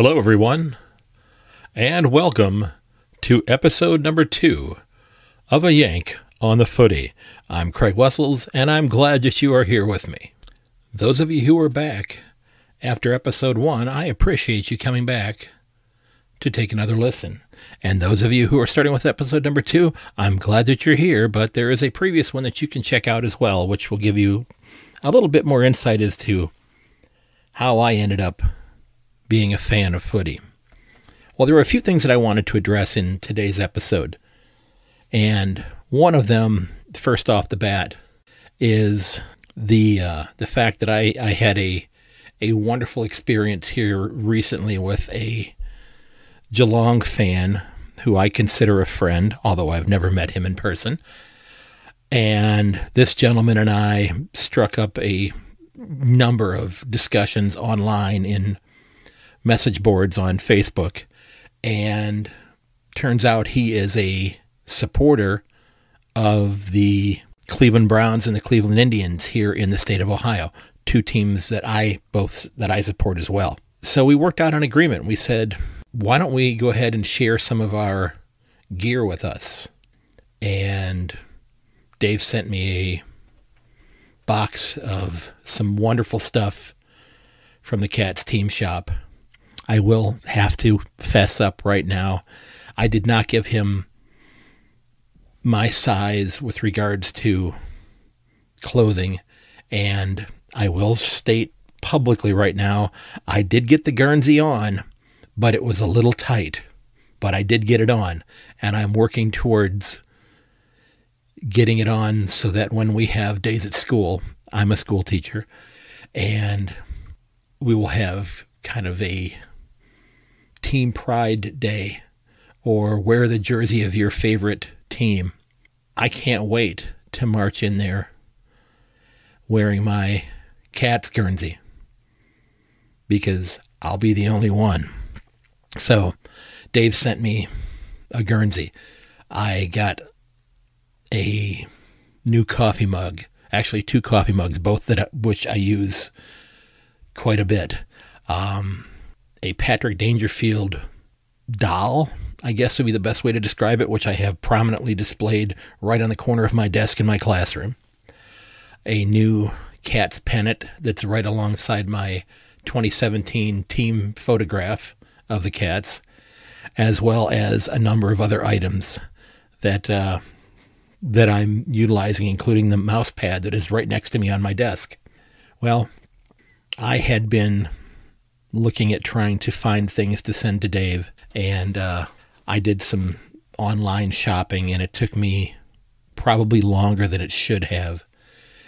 Hello, everyone, and welcome to episode number 2 of A Yank on the Footy. I'm Craig Wessels, and I'm glad that you are here with me. Those of you who are back after episode 1, I appreciate you coming back to take another listen. And those of you who are starting with episode number 2, I'm glad that you're here, but there is a previous one that you can check out as well, which will give you a little bit more insight as to how I ended up being a fan of footy. Well, there were a few things that I wanted to address in today's episode. And one of them, first off the bat, is the fact that I had a wonderful experience here recently with a Geelong fan who I consider a friend, although I've never met him in person. And this gentleman and I struck up a number of discussions online in message boards on Facebook, and turns out he is a supporter of the Cleveland Browns and the Cleveland Indians here in the state of Ohio, two teams that I support as well. So we worked out an agreement. We said, why don't we go ahead and share some of our gear with us? And Dave sent me a box of some wonderful stuff from the Cats team shop. I will have to fess up right now. I did not give him my size with regards to clothing, and I will state publicly right now, I did get the Guernsey on, but it was a little tight, but I did get it on, and I'm working towards getting it on so that when we have days at school, I'm a school teacher, and we will have kind of a team pride day, or wear the jersey of your favorite team. I can't wait to march in there wearing my Cats Guernsey, because I'll be the only one. So Dave sent me a Guernsey. I got a new coffee mug, actually 2 coffee mugs, both which I use quite a bit. A Patrick Dangerfield doll, I guess would be the best way to describe it, which I have prominently displayed right on the corner of my desk in my classroom. A new Cats pennant that's right alongside my 2017 team photograph of the Cats, as well as a number of other items that I'm utilizing, including the mouse pad that is right next to me on my desk. Well, I had been looking at trying to find things to send to Dave, and I did some online shopping, and it took me probably longer than it should have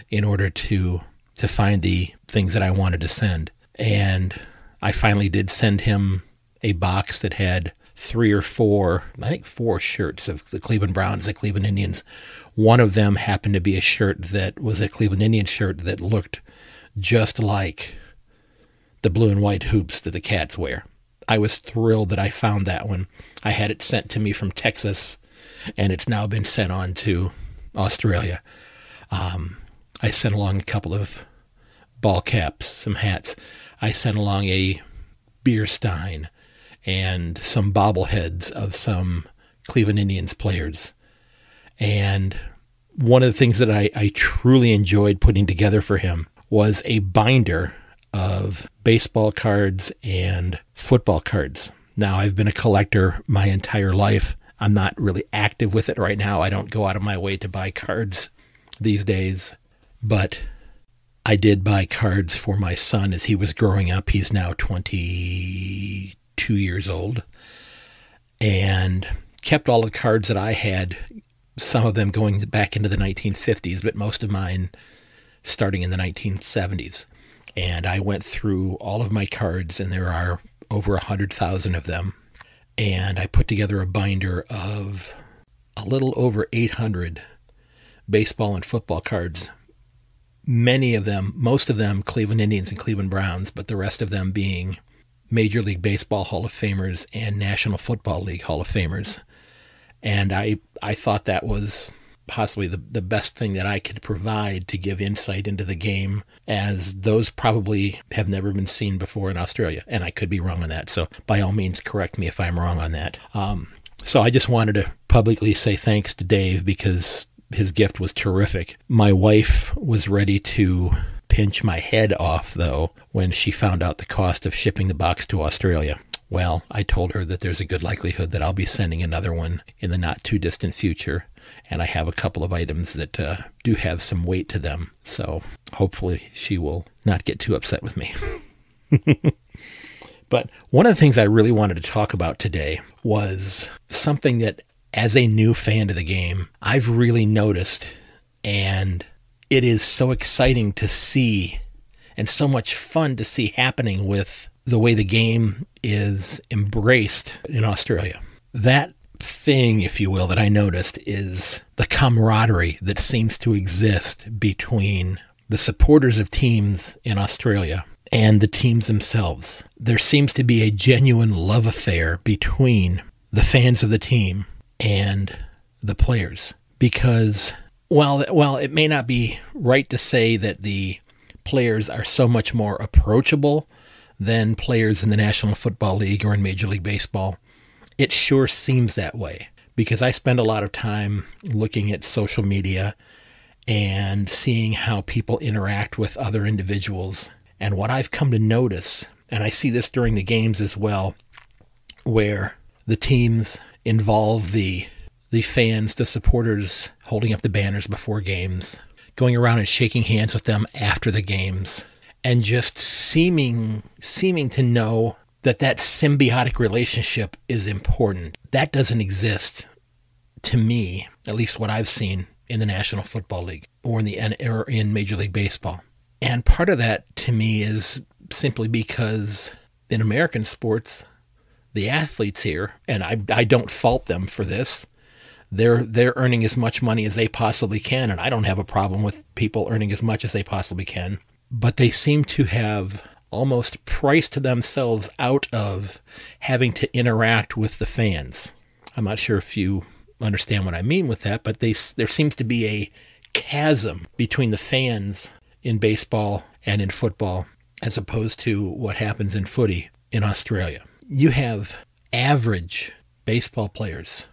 in order to find the things that I wanted to send. And I finally did send him a box that had 3 or 4, I think 4 shirts of the Cleveland Browns, the Cleveland Indians. One of them happened to be a shirt that was a Cleveland Indians shirt that looked just like the blue and white hoops that the Cats wear. I was thrilled that I found that one. I had it sent to me from Texas, and it's now been sent on to Australia. I sent along a couple of ball caps, some hats. I sent along a beer stein and some bobbleheads of some Cleveland Indians players. And one of the things that I truly enjoyed putting together for him was a binder of baseball cards and football cards. Now, I've been a collector my entire life. I'm not really active with it right now. I don't go out of my way to buy cards these days, but I did buy cards for my son as he was growing up. He's now 22 years old, and kept all the cards that I had, some of them going back into the 1950s, but most of mine starting in the 1970s. And I went through all of my cards, and there are over 100,000 of them. And I put together a binder of a little over 800 baseball and football cards. Many of them, most of them Cleveland Indians and Cleveland Browns, but the rest of them being Major League Baseball Hall of Famers and National Football League Hall of Famers. And I thought that was possibly the best thing that I could provide to give insight into the game, as those probably have never been seen before in Australia. And I could be wrong on that. So by all means, correct me if I'm wrong on that. So I just wanted to publicly say thanks to Dave, because his gift was terrific. My wife was ready to pinch my head off, though, when she found out the cost of shipping the box to Australia. Well, I told her that there's a good likelihood that I'll be sending another one in the not too distant future. And I have a couple of items that do have some weight to them. So hopefully she will not get too upset with me. But one of the things I really wanted to talk about today was something that, as a new fan of the game, I've really noticed. And it is so exciting to see, and so much fun to see happening with the way the game is embraced in Australia. That thing, if you will, that I noticed is the camaraderie that seems to exist between the supporters of teams in Australia and the teams themselves. There seems to be a genuine love affair between the fans of the team and the players, because while it may not be right to say that the players are so much more approachable than players in the National Football League or in Major League Baseball, it sure seems that way, because I spend a lot of time looking at social media and seeing how people interact with other individuals. And what I've come to notice, and I see this during the games as well, where the teams involve the fans, the supporters, holding up the banners before games, going around and shaking hands with them after the games, and just seeming to know that symbiotic relationship is important. That doesn't exist, to me, at least what I've seen in the National Football League or in Major League Baseball. And part of that, to me, is simply because in American sports, the athletes here, and I don't fault them for this, they're earning as much money as they possibly can, and I don't have a problem with people earning as much as they possibly can. But they seem to have almost priced themselves out of having to interact with the fans. I'm not sure if you understand what I mean with that, but there seems to be a chasm between the fans in baseball and in football, as opposed to what happens in footy in Australia. You have average baseball players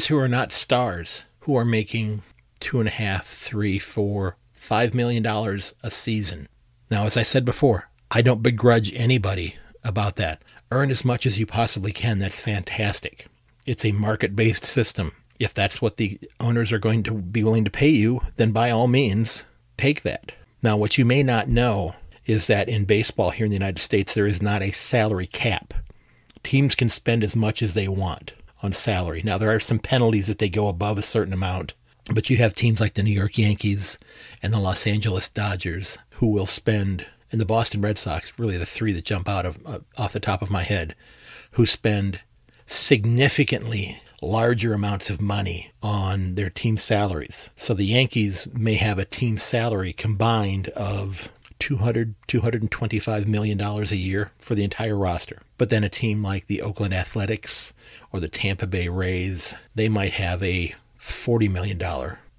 who are not stars, who are making $2.5, $3, $4, $5 million a season. Now, as I said before, I don't begrudge anybody about that. Earn as much as you possibly can. That's fantastic. It's a market-based system. If that's what the owners are going to be willing to pay you, then by all means, take that. Now, what you may not know is that in baseball here in the United States, there is not a salary cap. Teams can spend as much as they want on salary. Now, there are some penalties if they go above a certain amount, but you have teams like the New York Yankees and the Los Angeles Dodgers who will spend, and the Boston Red Sox, really the three that jump out off the top of my head, who spend significantly larger amounts of money on their team salaries. So the Yankees may have a team salary combined of $225 million a year for the entire roster. But then a team like the Oakland Athletics or the Tampa Bay Rays, they might have a $40 million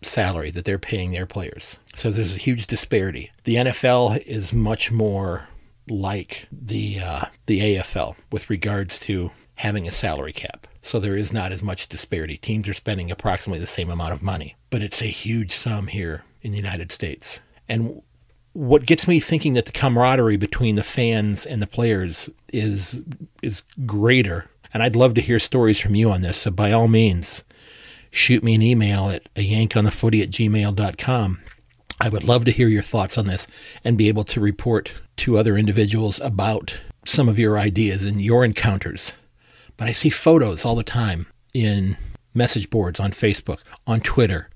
salary that they're paying their players. So there's a huge disparity. The NFL is much more like the AFL with regards to having a salary cap. So there is not as much disparity. Teams are spending approximately the same amount of money, but it's a huge sum here in the United States. And what gets me thinking that the camaraderie between the fans and the players is greater, and I'd love to hear stories from you on this, so by all means, shoot me an email at ayankonthefooty@gmail.com. I would love to hear your thoughts on this and be able to report to other individuals about some of your ideas and your encounters. But I see photos all the time in message boards on Facebook, on Twitter,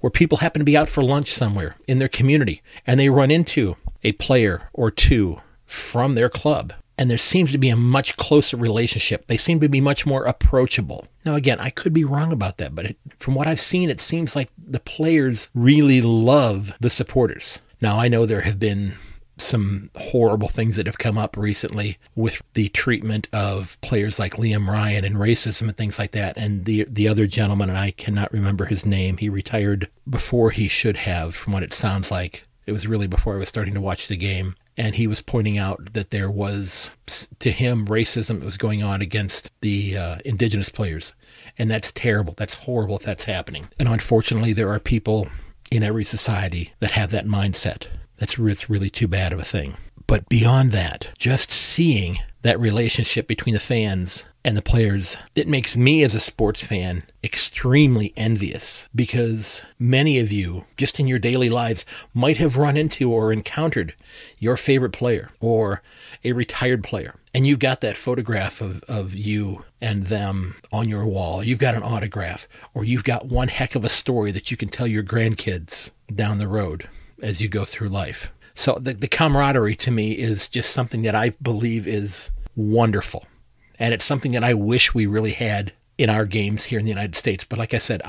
where people happen to be out for lunch somewhere in their community and they run into a player or two from their club. And there seems to be a much closer relationship. They seem to be much more approachable. Now, again, I could be wrong about that, but from what I've seen, it seems like the players really love the supporters. Now, I know there have been some horrible things that have come up recently with the treatment of players like Liam Ryan and racism and things like that. And the other gentleman, and I cannot remember his name, he retired before he should have, from what it sounds like. It was really before I was starting to watch the game. And he was pointing out that there was, to him, racism that was going on against the indigenous players. And that's terrible. That's horrible if that's happening. And unfortunately, there are people in every society that have that mindset. It's really too bad of a thing. But beyond that, just seeing that relationship between the fans and the players, it makes me as a sports fan extremely envious, because many of you, just in your daily lives, might have run into or encountered your favorite player or a retired player. And you've got that photograph of you and them on your wall. You've got an autograph, or you've got one heck of a story that you can tell your grandkids down the road as you go through life. So the camaraderie to me is just something that I believe is wonderful. And it's something that I wish we really had in our games here in the United States. But like I said,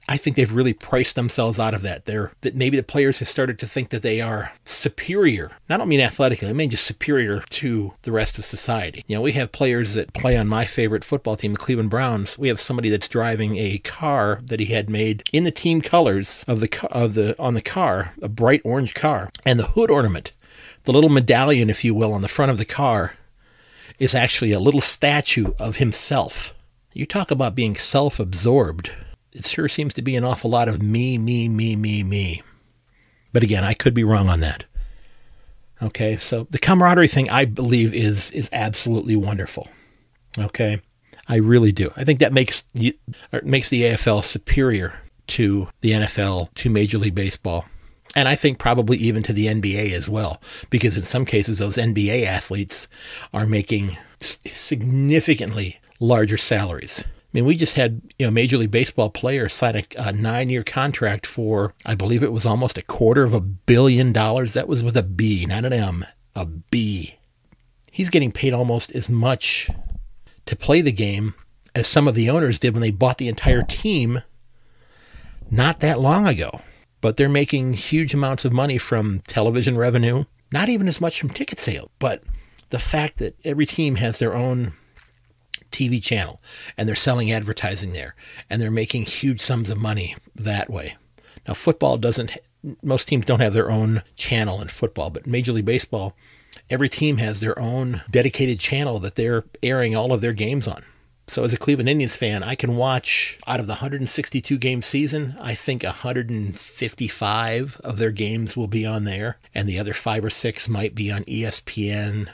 I think they've really priced themselves out of that. That maybe the players have started to think that they are superior. I don't mean athletically. I mean just superior to the rest of society. You know, we have players that play on my favorite football team, the Cleveland Browns. We have somebody that's driving a car that he had made in the team colors on the car, a bright orange car, and the hood ornament, the little medallion, if you will, on the front of the car, is actually a little statue of himself. You talk about being self-absorbed. It sure seems to be an awful lot of me, me, me, me, me. But again, I could be wrong on that. Okay, so the camaraderie thing, I believe, is absolutely wonderful. Okay, I really do. I think that makes the AFL superior to the NFL, to Major League Baseball. And I think probably even to the NBA as well, because in some cases those NBA athletes are making significantly larger salaries. I mean, we just had a Major League Baseball player sign a 9-year contract for, I believe it was almost $250 million. That was with a B, not an M, a B. He's getting paid almost as much to play the game as some of the owners did when they bought the entire team not that long ago. But they're making huge amounts of money from television revenue, not even as much from ticket sales, but the fact that every team has their own TV channel and they're selling advertising there and they're making huge sums of money that way. Now, football most teams don't have their own channel in football, but Major League Baseball, every team has their own dedicated channel that they're airing all of their games on. So as a Cleveland Indians fan, I can watch, out of the 162 game season, I think 155 of their games will be on there, and the other 5 or 6 might be on ESPN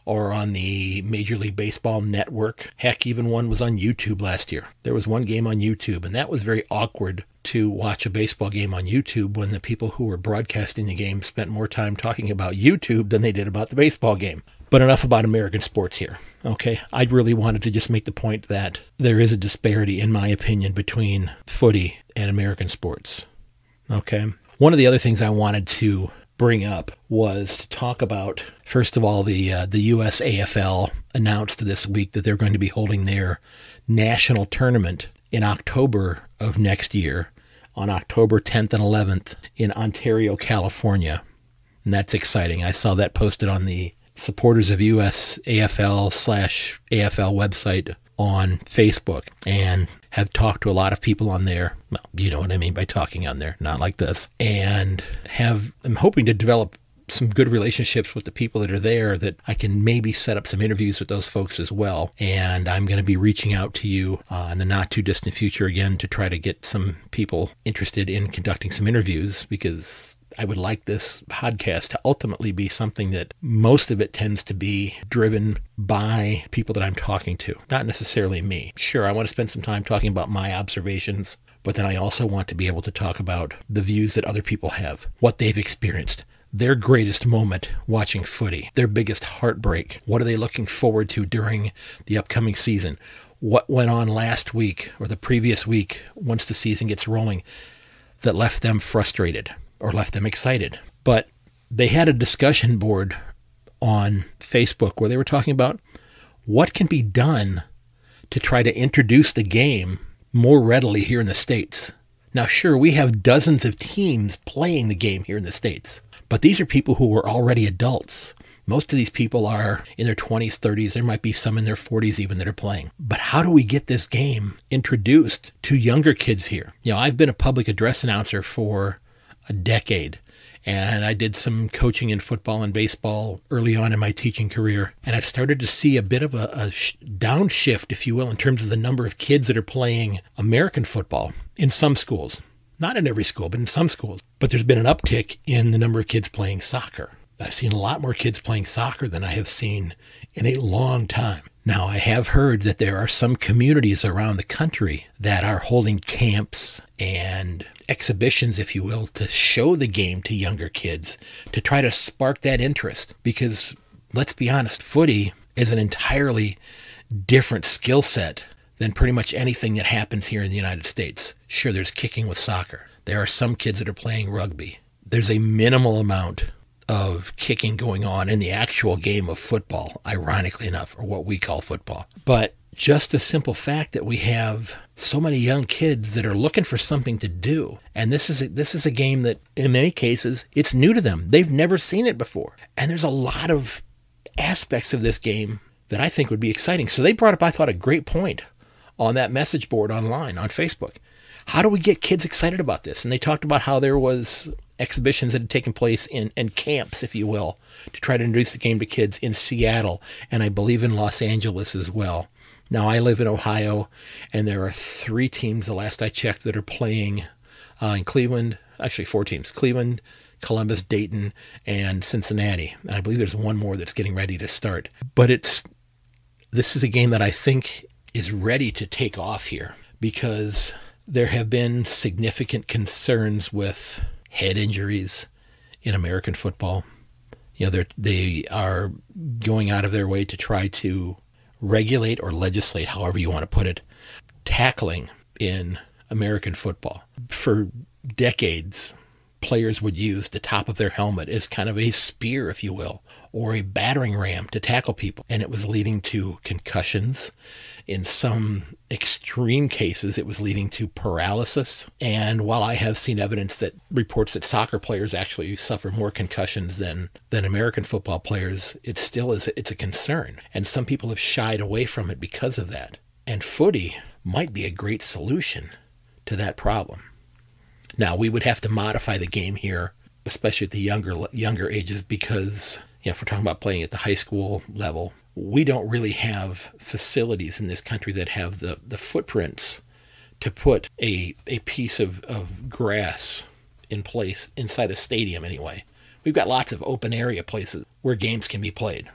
or on the Major League Baseball network. Heck, even one was on YouTube last year. There was one game on YouTube, and that was very awkward to watch a baseball game on YouTube when the people who were broadcasting the game spent more time talking about YouTube than they did about the baseball game. But enough about American sports here, okay? I really wanted to just make the point that there is a disparity, in my opinion, between footy and American sports, okay? One of the other things I wanted to bring up was to talk about, first of all, the US AFL announced this week that they're going to be holding their national tournament in October of next year, on October 10th and 11th in Ontario, California. And that's exciting. I saw that posted on the Supporters of US AFL/AFL website on Facebook, and have talked to a lot of people on there. Well, you know what I mean by talking on there, not like this. And I'm hoping to develop some good relationships with the people that are there, that I can maybe set up some interviews with those folks as well. And I'm going to be reaching out to you in the not too distant future again to try to get some people interested in conducting some interviews, because I would like this podcast to ultimately be something that most of it tends to be driven by people that I'm talking to, not necessarily me. Sure, I want to spend some time talking about my observations, but then I also want to be able to talk about the views that other people have, what they've experienced, their greatest moment watching footy, their biggest heartbreak. What are they looking forward to during the upcoming season? What went on last week or the previous week once the season gets rolling that left them frustrated or left them excited? But they had a discussion board on Facebook where they were talking about what can be done to try to introduce the game more readily here in the States. Now, sure, we have dozens of teams playing the game here in the States, But these are people who were already adults. Most of these people are in their 20s, 30s. There might be some in their 40s even that are playing. But how do we get this game introduced to younger kids here? I've been a public address announcer for a decade, and I did some coaching in football and baseball early on in my teaching career. And I've started to see a bit of a downshift, if you will, in terms of the number of kids that are playing American football in some schools. Not in every school, but in some schools. But there's been an uptick in the number of kids playing soccer. I've seen a lot more kids playing soccer than I have seen in a long time. Now, I have heard that there are some communities around the country that are holding camps and exhibitions, if you will, to show the game to younger kids, to try to spark that interest. Because, let's be honest, footy is an entirely different skill set than pretty much anything that happens here in the United States. Sure, there's kicking with soccer. There are some kids that are playing rugby. There's a minimal amount of kicking going on in the actual game of football, ironically enough, or what we call football. But just the simple fact that we have so many young kids that are looking for something to do. And this is a game that, in many cases, it's new to them. They've never seen it before. And there's a lot of aspects of this game that I think would be exciting. So they brought up, I thought, a great point on that message board online on Facebook. How do we get kids excited about this? And they talked about how there was exhibitions that had taken place in camps, if you will, to try to introduce the game to kids in Seattle, and I believe in Los Angeles as well. Now, I live in Ohio, and there are 3 teams, the last I checked, that are playing in Cleveland. Actually, 4 teams. Cleveland, Columbus, Dayton, and Cincinnati. And I believe there's one more that's getting ready to start. But this is a game that I think is ready to take off here, because there have been significant concerns with head injuries in American football. They are going out of their way to try to regulate or legislate, however you want to put it, tackling in American football. For decades, players would use the top of their helmet as kind of a spear, if you will, or a battering ram to tackle people. And it was leading to concussions. In some extreme cases, it was leading to paralysis. And while I have seen evidence that reports that soccer players actually suffer more concussions than American football players, it still is, it's a concern. And some people have shied away from it because of that. And footy might be a great solution to that problem. Now, we would have to modify the game here, especially at the younger ages, because if we're talking about playing at the high school level, we don't really have facilities in this country that have the footprints to put a piece of grass in place inside a stadium anyway. We've got lots of open area places where games can be played,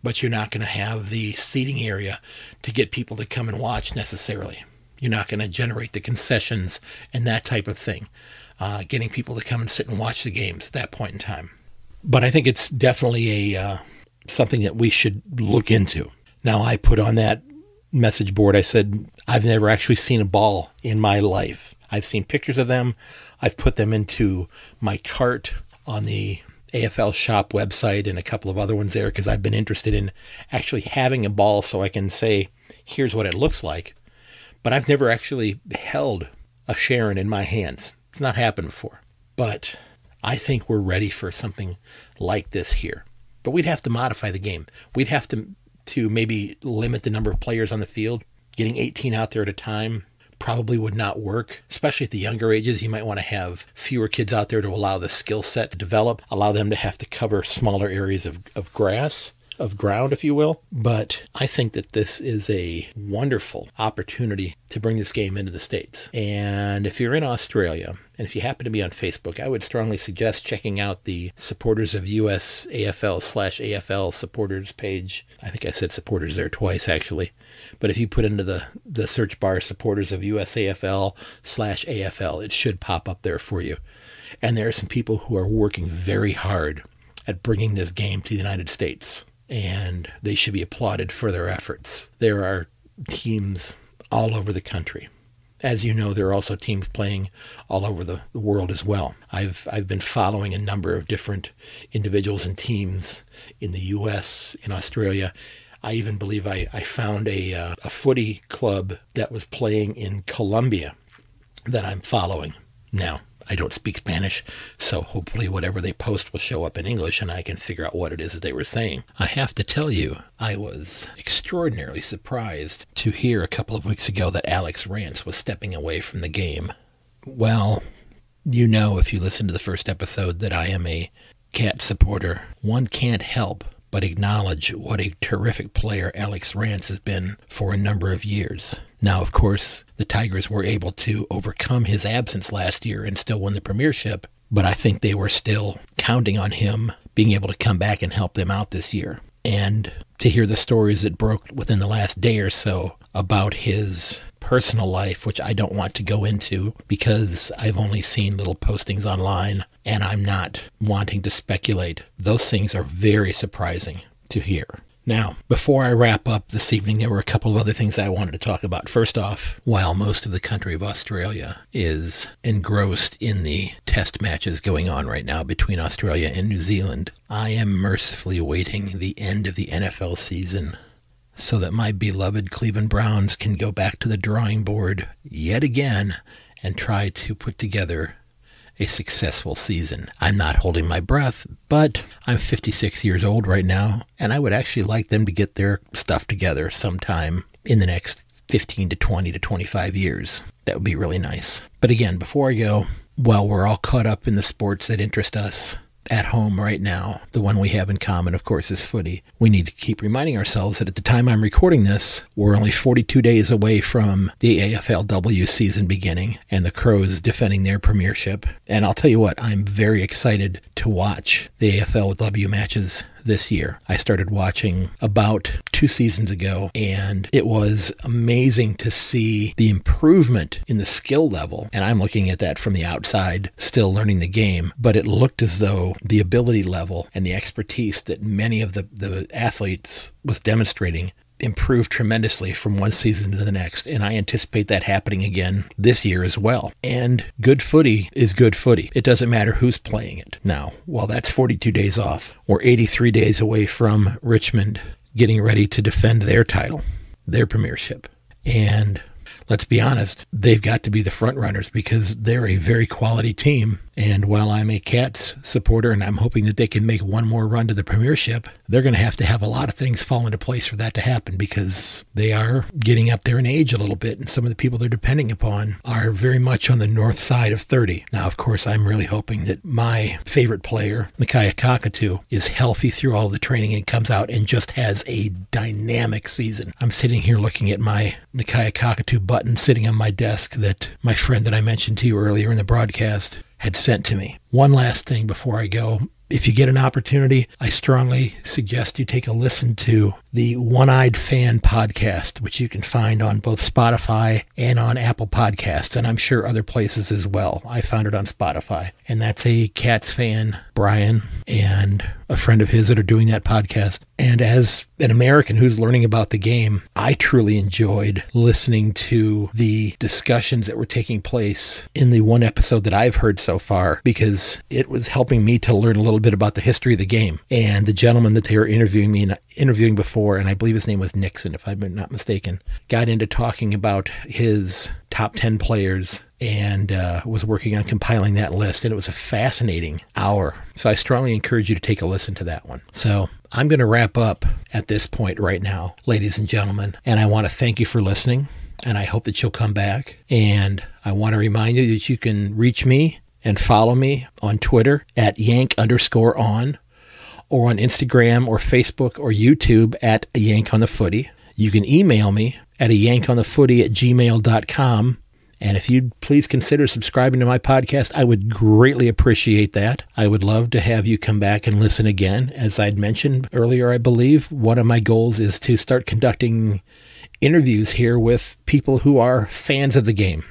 but you're not going to have the seating area to get people to come and watch necessarily. You're not going to generate the concessions and that type of thing, getting people to come and sit and watch the games at that point in time. But I think it's definitely something that we should look into. Now, I put on that message board, I said, I've never actually seen a ball in my life. I've seen pictures of them. I've put them into my cart on the AFL shop website and a couple of other ones there because I've been interested in actually having a ball so I can say, here's what it looks like. But I've never actually held a Sharon in my hands. It's not happened before. But I think we're ready for something like this here. But we'd have to modify the game. We'd have to maybe limit the number of players on the field. Getting 18 out there at a time probably would not work, especially at the younger ages. You might want to have fewer kids out there to allow the skill set to develop, allow them to have to cover smaller areas of grass, of ground, if you will. But I think that this is a wonderful opportunity to bring this game into the States. And if you're in Australia, and if you happen to be on Facebook, I would strongly suggest checking out the Supporters of US AFL/AFL supporters page. I think I said supporters there twice, actually. But if you put into the search bar Supporters of US AFL/AFL, it should pop up there for you. And there are some people who are working very hard at bringing this game to the United States. And they should be applauded for their efforts. There are teams all over the country. As you know, there are also teams playing all over the world as well. I've been following a number of different individuals and teams in the U.S., in Australia. I even believe I found a footy club that was playing in Colombia that I'm following. Now, I don't speak Spanish, so hopefully whatever they post will show up in English and I can figure out what it is that they were saying. I have to tell you, I was extraordinarily surprised to hear a couple of weeks ago that Alex Rance was stepping away from the game. Well, you know, if you listen to the first episode, that I am a Cat supporter. One can't help but acknowledge what a terrific player Alex Rance has been for a number of years. Now, of course, the Tigers were able to overcome his absence last year and still win the premiership, but I think they were still counting on him being able to come back and help them out this year. And to hear the stories that broke within the last day or so about his personal life, which I don't want to go into because I've only seen little postings online and I'm not wanting to speculate. Those things are very surprising to hear. Now, before I wrap up this evening, there were a couple of other things I wanted to talk about. First off, while most of the country of Australia is engrossed in the test matches going on right now between Australia and New Zealand, I am mercifully awaiting the end of the NFL season so that my beloved Cleveland Browns can go back to the drawing board yet again and try to put together a successful season. I'm not holding my breath, but I'm 56 years old right now, and I would actually like them to get their stuff together sometime in the next 15 to 20 to 25 years. That would be really nice. But again, before I go, while we're all caught up in the sports that interest us at home right now, the one we have in common, of course, is footy. We need to keep reminding ourselves that at the time I'm recording this, we're only 42 days away from the AFLW season beginning and the Crows defending their premiership. And I'll tell you what, I'm very excited to watch the AFLW matches this year. I started watching about 2 seasons ago, and it was amazing to see the improvement in the skill level. And I'm looking at that from the outside, still learning the game, but it looked as though the ability level and the expertise that many of the athletes was demonstrating improved tremendously from one season to the next, and I anticipate that happening again this year as well. And good footy is good footy. It doesn't matter who's playing it. Now, while that's 42 days off, we're 83 days away from Richmond getting ready to defend their title, their premiership. And let's be honest, they've got to be the front runners because they're a very quality team. And while I'm a Cats supporter and I'm hoping that they can make one more run to the premiership, they're going to have a lot of things fall into place for that to happen because they are getting up there in age a little bit, and some of the people they're depending upon are very much on the north side of 30. Now, of course, I'm really hoping that my favorite player, Nakia Cockatoo, is healthy through all of the training and comes out and just has a dynamic season. I'm sitting here looking at my Nakia Cockatoo button sitting on my desk that my friend that I mentioned to you earlier in the broadcast had sent to me. One last thing before I go. If you get an opportunity, I strongly suggest you take a listen to the One-Eyed Fan podcast, which you can find on both Spotify and on Apple Podcasts, and I'm sure other places as well. I found it on Spotify. And that's a Cats fan, Brian, and a friend of his that are doing that podcast. And as an American who's learning about the game, I truly enjoyed listening to the discussions that were taking place in the one episode that I've heard so far, because it was helping me to learn a little bit about the history of the game. And the gentleman that they were interviewing before, and I believe his name was Nixon, if I'm not mistaken, got into talking about his top 10 players and was working on compiling that list. And it was a fascinating hour. So I strongly encourage you to take a listen to that one. So I'm going to wrap up at this point right now, ladies and gentlemen. And I want to thank you for listening. And I hope that you'll come back. And I want to remind you that you can reach me and follow me on Twitter at Yank_on, or on Instagram or Facebook or YouTube at A Yank on the Footy. You can email me at ayankonthefooty@gmail.com. And if you'd please consider subscribing to my podcast, I would greatly appreciate that. I would love to have you come back and listen again. As I'd mentioned earlier, I believe one of my goals is to start conducting interviews here with people who are fans of the game.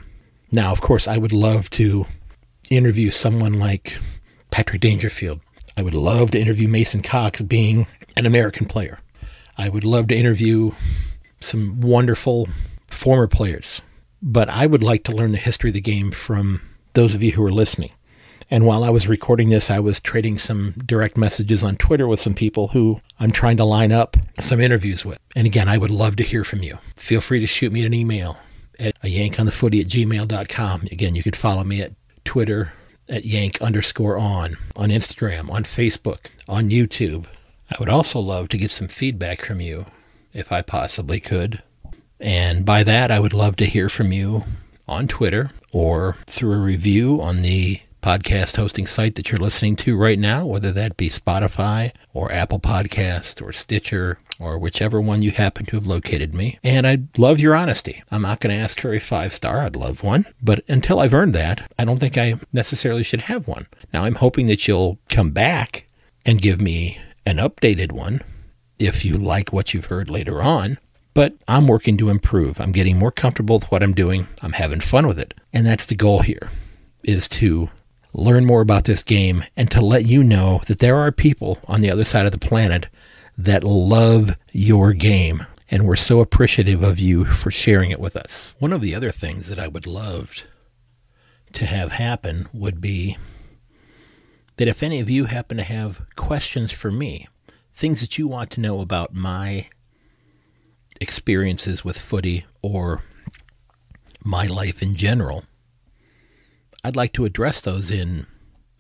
Now, of course, I would love to interview someone like Patrick Dangerfield. I would love to interview Mason Cox, being an American player. I would love to interview some wonderful former players. But I would like to learn the history of the game from those of you who are listening. And while I was recording this, I was trading some direct messages on Twitter with some people who I'm trying to line up some interviews with. And again, I would love to hear from you. Feel free to shoot me an email at ayankonthefooty@gmail.com. Again, you could follow me at Twitter, at Yank_on Instagram, on Facebook, on YouTube. I would also love to get some feedback from you if I possibly could. And by that, I would love to hear from you on Twitter or through a review on the podcast hosting site that you're listening to right now, whether that be Spotify or Apple Podcast or Stitcher or whichever one you happen to have located me. And I'd love your honesty. I'm not going to ask for a 5-star. I'd love one. But until I've earned that, I don't think I necessarily should have one. Now, I'm hoping that you'll come back and give me an updated one if you like what you've heard later on. But I'm working to improve. I'm getting more comfortable with what I'm doing. I'm having fun with it. And that's the goal here, is to learn more about this game and to let you know that there are people on the other side of the planet that love your game. And we're so appreciative of you for sharing it with us. One of the other things that I would love to have happen would be that if any of you happen to have questions for me, things that you want to know about my experiences with footy or my life in general, I'd like to address those in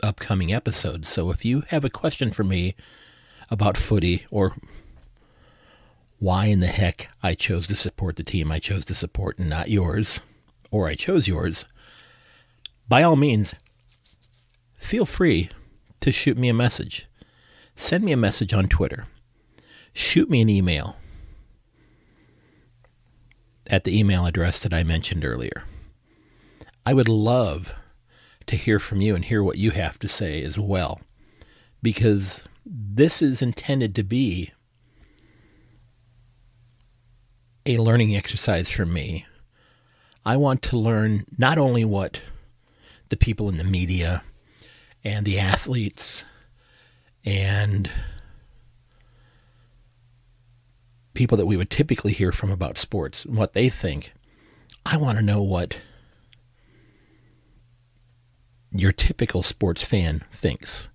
upcoming episodes. So if you have a question for me about footy or why in the heck I chose to support the team I chose to support and not yours, or I chose yours, by all means, feel free to shoot me a message. Send me a message on Twitter. Shoot me an email at the email address that I mentioned earlier. I would love to hear from you and hear what you have to say as well, because this is intended to be a learning exercise for me. I want to learn not only what the people in the media and the athletes and people that we would typically hear from about sports, what they think. I want to know what your typical sports fan thinks,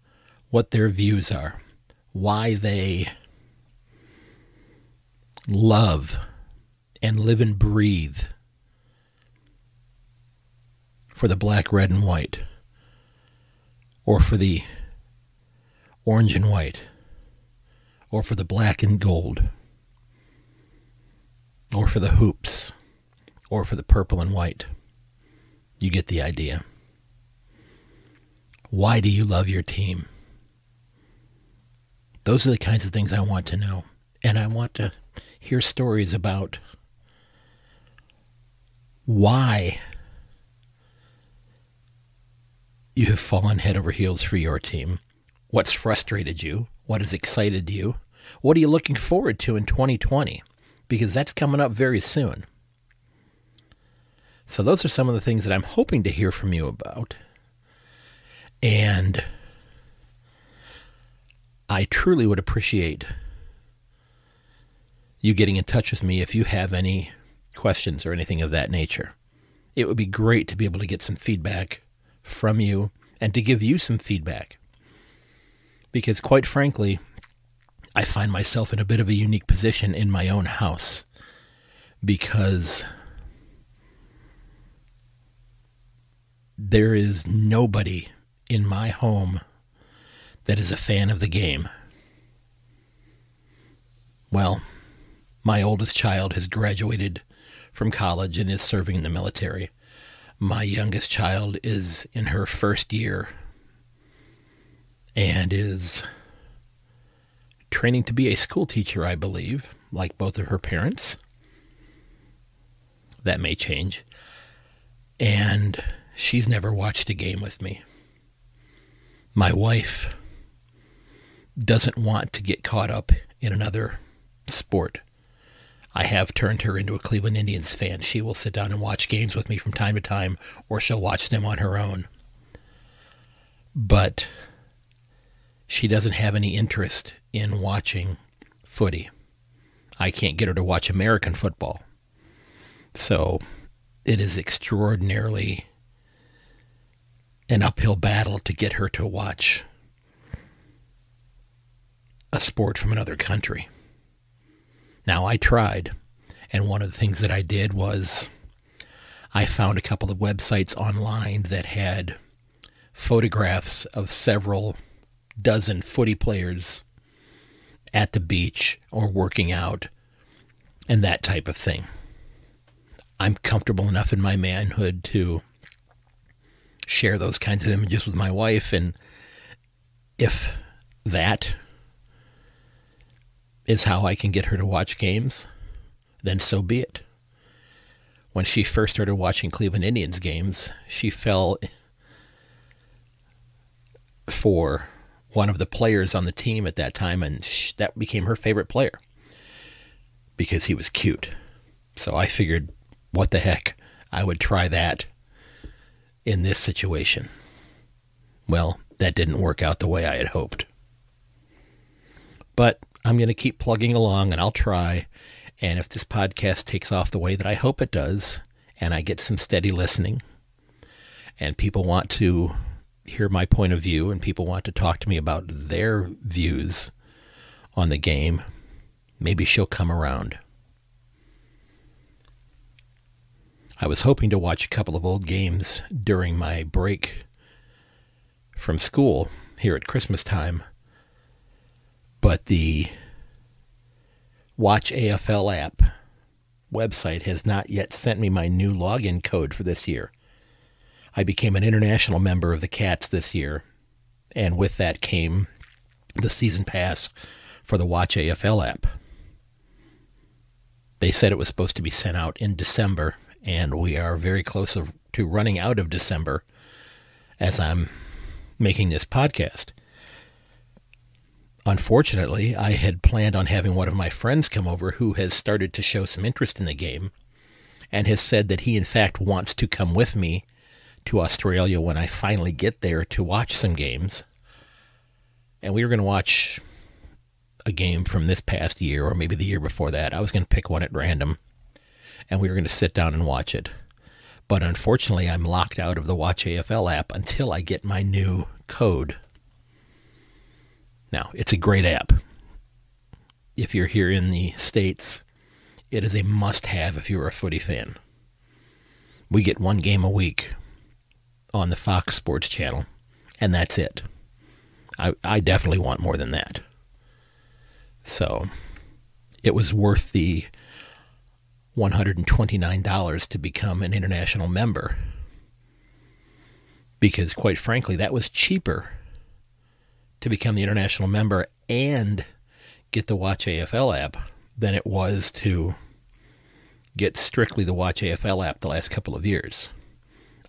what their views are, why they love and live and breathe for the black, red, and white, or for the orange and white, or for the black and gold, or for the hoops, or for the purple and white. You get the idea. Why do you love your team? Those are the kinds of things I want to know. And I want to hear stories about why you have fallen head over heels for your team. What's frustrated you? What has excited you? What are you looking forward to in 2020? Because that's coming up very soon. So those are some of the things that I'm hoping to hear from you about. And I truly would appreciate you getting in touch with me if you have any questions or anything of that nature. It would be great to be able to get some feedback from you and to give you some feedback. Because quite frankly, I find myself in a bit of a unique position in my own house because there is nobody in my home that is a fan of the game. Well, my oldest child has graduated from college and is serving in the military. My youngest child is in her first year and is training to be a school teacher, I believe, like both of her parents. That may change. And she's never watched a game with me. My wife doesn't want to get caught up in another sport. I have turned her into a Cleveland Indians fan. She will sit down and watch games with me from time to time, or she'll watch them on her own. But she doesn't have any interest in watching footy. I can't get her to watch American football. So it is extraordinarily an uphill battle to get her to watch a sport from another country. Now, I tried, and one of the things that I did was I found a couple of websites online that had photographs of several dozen footy players at the beach or working out and that type of thing. I'm comfortable enough in my manhood to share those kinds of images with my wife, and if that is how I can get her to watch games, then so be it. When she first started watching Cleveland Indians games, she fell for one of the players on the team at that time, and that became her favorite player because he was cute. So I figured, what the heck, I would try that in this situation. Well, that didn't work out the way I had hoped. But I'm going to keep plugging along, and I'll try. And if this podcast takes off the way that I hope it does, and I get some steady listening, and people want to hear my point of view, and people want to talk to me about their views on the game, maybe she'll come around. I was hoping to watch a couple of old games during my break from school here at Christmas time, but the Watch AFL app website has not yet sent me my new login code for this year. I became an international member of the Cats this year, and with that came the season pass for the Watch AFL app. They said it was supposed to be sent out in December, and we are very close to running out of December as I'm making this podcast. Unfortunately, I had planned on having one of my friends come over who has started to show some interest in the game and has said that he in fact wants to come with me to Australia when I finally get there to watch some games. And we were going to watch a game from this past year or maybe the year before that. I was going to pick one at random, and we were going to sit down and watch it. But unfortunately, I'm locked out of the Watch AFL app until I get my new code. Now, it's a great app. If you're here in the States, it is a must-have if you're a footy fan. We get one game a week on the Fox Sports channel, and that's it. I definitely want more than that. So, it was worth the $129 to become an international member, because quite frankly, that was cheaper to become the international member and get the Watch AFL app than it was to get strictly the Watch AFL app the last couple of years.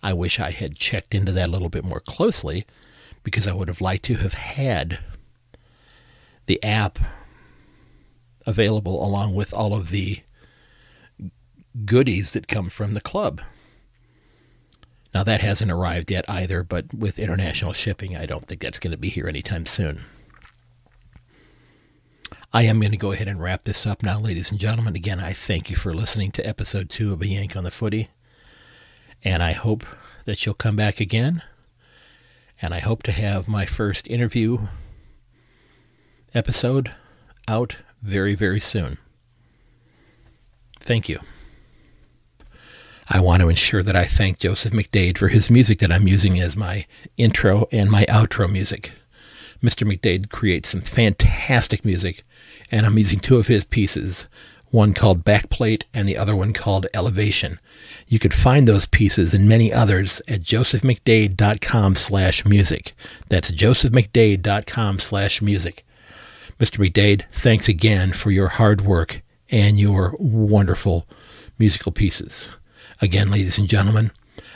I wish I had checked into that a little bit more closely, because I would have liked to have had the app available along with all of the goodies that come from the club. Now, that hasn't arrived yet either, but with international shipping, I don't think that's going to be here anytime soon. I am going to go ahead and wrap this up now, ladies and gentlemen. Again, I thank you for listening to episode 2 of A Yank on the Footy, and I hope that you'll come back again, and I hope to have my first interview episode out very, very soon. Thank you. I want to ensure that I thank Joseph McDade for his music that I'm using as my intro and my outro music. Mr. McDade creates some fantastic music, and I'm using 2 of his pieces, one called Backplate and the other one called Elevation. You could find those pieces and many others at josephmcdade.com/music. That's josephmcdade.com/music. Mr. McDade, thanks again for your hard work and your wonderful musical pieces. Again, ladies and gentlemen,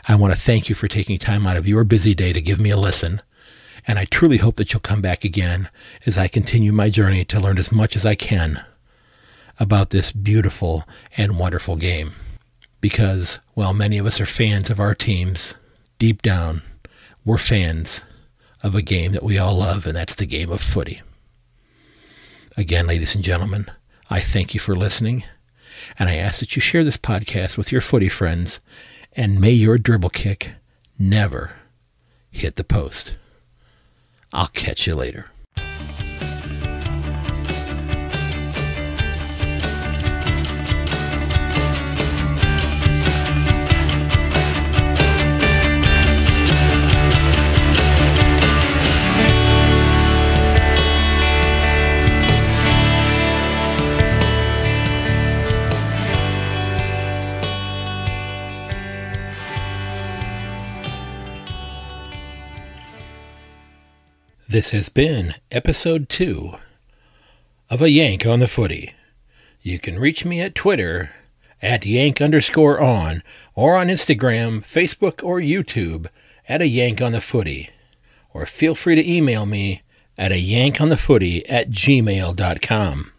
I want to thank you for taking time out of your busy day to give me a listen, and I truly hope that you'll come back again as I continue my journey to learn as much as I can about this beautiful and wonderful game. Because, while many of us are fans of our teams, deep down, we're fans of a game that we all love, and that's the game of footy. Again, ladies and gentlemen, I thank you for listening, and I ask that you share this podcast with your footy friends, and may your dribble kick never hit the post. I'll catch you later. This has been episode 2 of A Yank on the Footy. You can reach me at Twitter at Yank_on or on Instagram, Facebook, or YouTube at A Yank on the Footy. Or feel free to email me at ayankonthefooty@gmail.com.